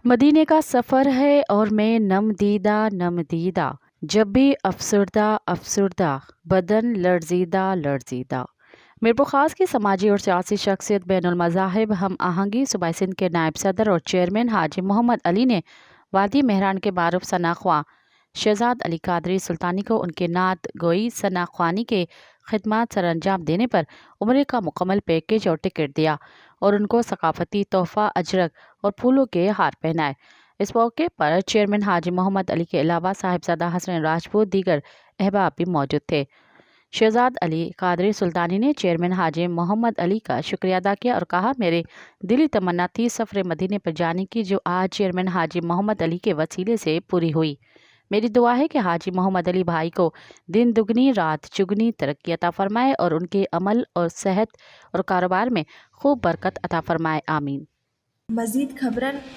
مدینے کا سفر ہے اور میں نم دیدہ جب بھی افسردہ بدن لرزیدہ میرپور خاص کی سماجی اور سیاسی شخصیت بین المذاہب ہم آہنگی صوبائی سندھ کے نائب صدر اور چیئرمین حاجی محمد علی نے وادی مہران کے معروف ثناءخواں شہزاد علی قادری سلطانی کو ان کے نعت گوئی ثناءخوانی کے خدمات سر انجام دینے پر عمرے کا مکمل پیکج اور ٹکٹ دیا اور ان کو ثقافتی تحفہ اجرک اور پھولوں کے ہار پہنائے۔ اس موقع پر چیئرمین حاجی محمد علی کے علاوہ صاحبزادہ حسن راجپوت دیگر احباب بھی موجود تھے۔ شہزاد علی قادری سلطانی نے چیئرمین حاجی محمد علی کا شکریہ ادا کیا اور کہا، میرے دلی تمنا تھی سفر مدینے پر جانے کی، جو آج چیئرمین حاجی محمد علی کے وسیلے سے پوری ہوئی۔ میری دعا ہے کہ حاجی محمد علی بھائی کو دن دگنی رات چگنی ترقی عطا فرمائے اور ان کے عمل اور صحت اور کاروبار میں خوب برکت عطا فرمائے، آمین۔ مزید خبرن